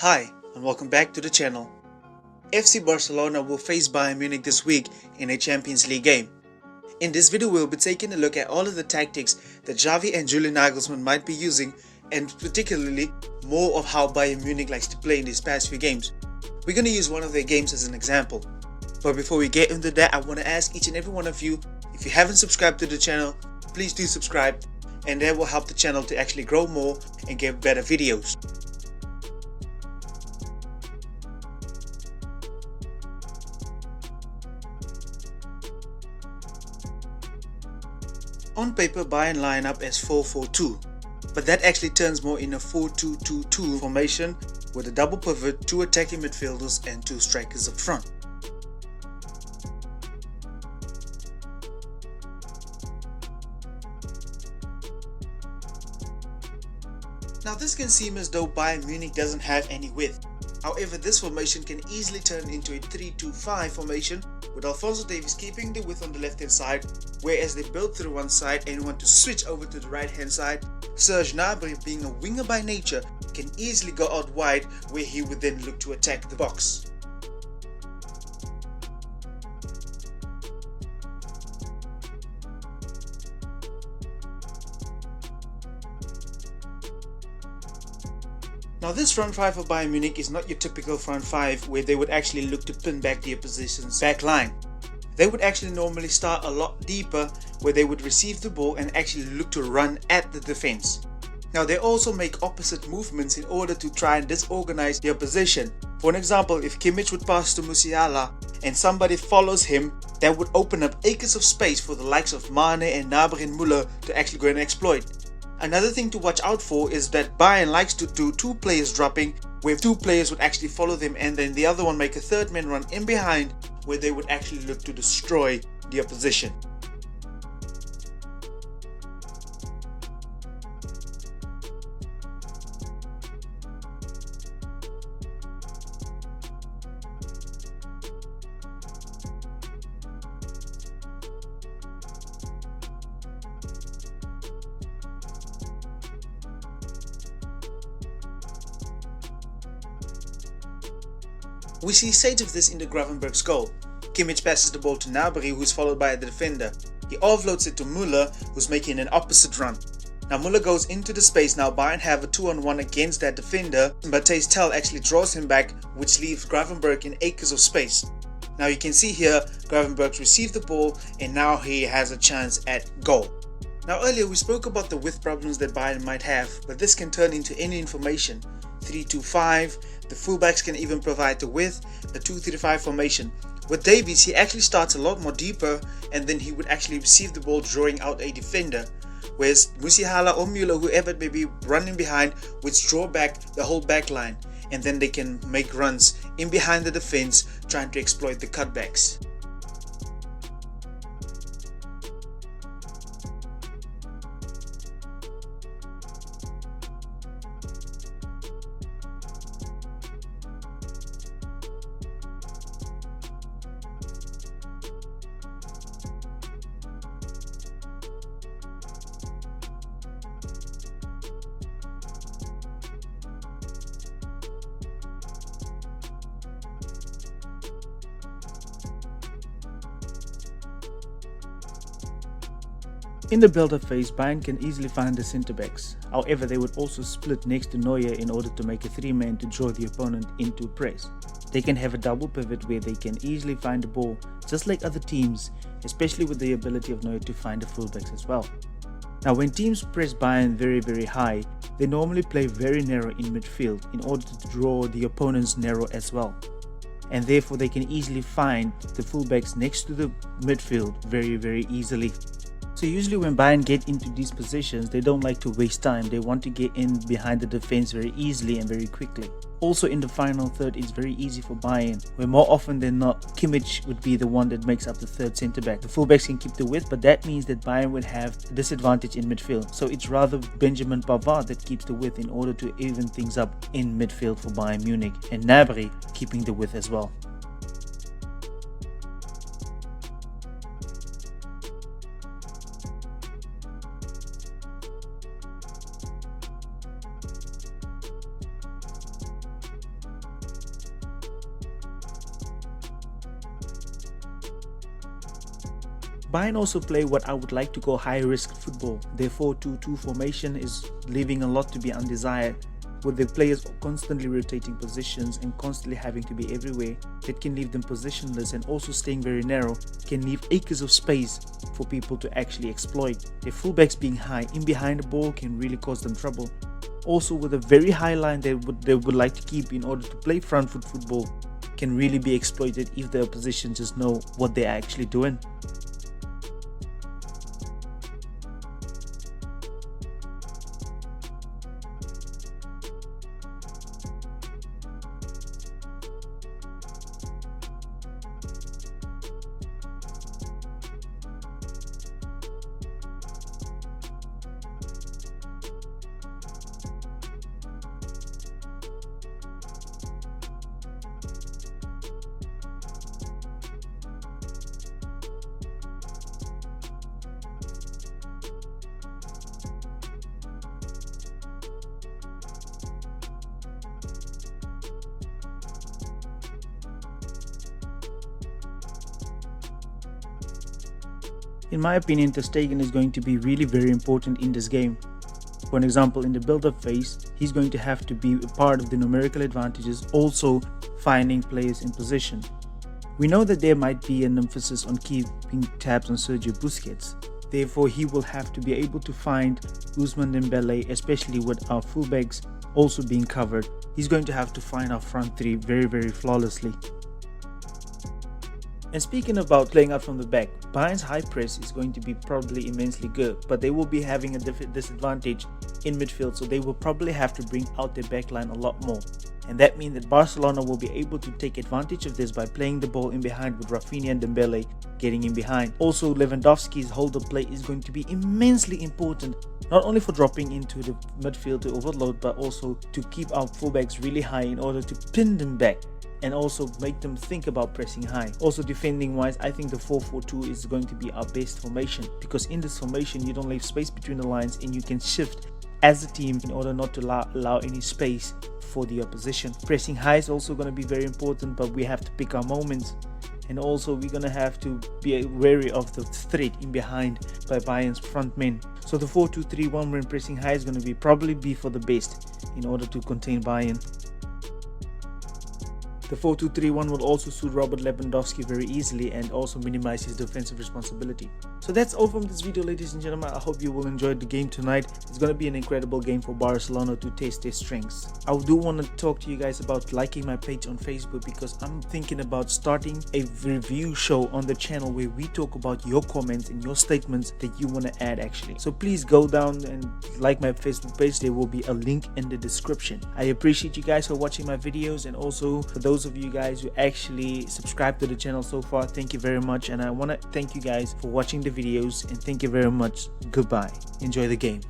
Hi, and welcome back to the channel. FC Barcelona will face Bayern Munich this week in a Champions League game. In this video we'll be taking a look at all of the tactics that Xavi and Julian Nagelsmann might be using, and particularly more of how Bayern Munich likes to play in these past few games. We're going to use one of their games as an example. But before we get into that, I want to ask each and every one of you, if you haven't subscribed to the channel, please do subscribe, and that will help the channel to actually grow more and get better videos. On paper, Bayern line up as 4-4-2, but that actually turns more in a 4-2-2-2 formation with a double pivot, 2 attacking midfielders and 2 strikers up front. Now this can seem as though Bayern Munich doesn't have any width. However, this formation can easily turn into a 3-2-5 formation, with Alphonso Davies keeping the width on the left hand side, whereas they build through one side and want to switch over to the right hand side. Serge Gnabry, being a winger by nature, can easily go out wide, where he would then look to attack the box. Now this front 5 of Bayern Munich is not your typical front 5 where they would actually look to pin back the opposition's back line. They would actually normally start a lot deeper, where they would receive the ball and actually look to run at the defense. Now they also make opposite movements in order to try and disorganize the opposition. For an example, if Kimmich would pass to Musiala and somebody follows him, that would open up acres of space for the likes of Mane and Gnabry and Müller to actually go and exploit. Another thing to watch out for is that Bayern likes to do 2 players dropping, where 2 players would actually follow them and then the other one make a third man run in behind, where they would actually look to destroy the opposition. We see sight of this in the Gravenberch's goal. Kimmich passes the ball to Gnabry, who's followed by a defender. He offloads it to Müller, who's making an opposite run. Now Müller goes into the space. Now Bayern have a 2-on-1 against that defender, but Matthijs Tel actually draws him back, which leaves Gravenberch in acres of space. Now you can see here, Gravenberch received the ball and now he has a chance at goal. Now earlier we spoke about the width problems that Bayern might have, but this can turn into any information. 3-2-5, the fullbacks can even provide the width, a 2-3-5 formation. With Davies, he actually starts a lot more deeper and then he would actually receive the ball drawing out a defender. Whereas Musiala or Müller, whoever it may be running behind, would draw back the whole back line and then they can make runs in behind the defense trying to exploit the cutbacks. In the build-up phase, Bayern can easily find the centre-backs. However, they would also split next to Neuer in order to make a 3-man to draw the opponent into a press. They can have a double pivot where they can easily find the ball, just like other teams, especially with the ability of Neuer to find the fullbacks as well. Now when teams press Bayern very high, they normally play very narrow in midfield in order to draw the opponents narrow as well. And therefore they can easily find the fullbacks next to the midfield very easily. So usually when Bayern get into these positions, they don't like to waste time. They want to get in behind the defense very easily and very quickly. Also in the final third, it's very easy for Bayern, where more often than not, Kimmich would be the one that makes up the third centre back. The fullbacks can keep the width, but that means that Bayern would have a disadvantage in midfield. So it's rather Benjamin Pavard that keeps the width in order to even things up in midfield for Bayern Munich, and Gnabry keeping the width as well. Bayern also play what I would like to call high-risk football. Their 4-2-2 formation is leaving a lot to be undesired, with their players constantly rotating positions and constantly having to be everywhere. That can leave them positionless, and also staying very narrow can leave acres of space for people to actually exploit. Their fullbacks being high in behind the ball can really cause them trouble. Also, with a very high line they would like to keep in order to play front foot football can really be exploited if the opposition just know what they're actually doing. In my opinion, Ter Stegen is going to be really very important in this game. For an example, in the build-up phase, he's going to have to be a part of the numerical advantages, also finding players in position. We know that there might be an emphasis on keeping tabs on Sergio Busquets. Therefore, he will have to be able to find Ousmane Dembele, especially with our fullbacks also being covered. He's going to have to find our front three very, very flawlessly. And speaking about playing out from the back, Bayern's high press is going to be probably immensely good, but they will be having a disadvantage in midfield, so they will probably have to bring out their backline a lot more. And that means that Barcelona will be able to take advantage of this by playing the ball in behind, with Rafinha and Dembele getting in behind. Also, Lewandowski's hold-up play is going to be immensely important, not only for dropping into the midfield to overload, but also to keep our fullbacks really high in order to pin them back and also make them think about pressing high. Also, defending wise, I think the 4-4-2 is going to be our best formation, because in this formation you don't leave space between the lines and you can shift as a team in order not to allow any space for the opposition. Pressing high is also going to be very important, but we have to pick our moments, and also we're going to have to be wary of the threat in behind by Bayern's front men. So the 4-2-3-1 when pressing high is going to probably be for the best in order to contain Bayern. The 4-2-3-1 will also suit Robert Lewandowski very easily and also minimize his defensive responsibility. So that's all from this video, ladies and gentlemen. I hope you will enjoy the game tonight. It's going to be an incredible game for Barcelona to test their strengths. I do want to talk to you guys about liking my page on Facebook, because I'm thinking about starting a review show on the channel where we talk about your comments and your statements that you want to add actually. So please go down and like my Facebook page. There will be a link in the description. I appreciate you guys for watching my videos, and also for those of you guys who actually subscribe to the channel so far, thank you very much. And I want to thank you guys for watching the videos, and thank you very much. Goodbye. Enjoy the game.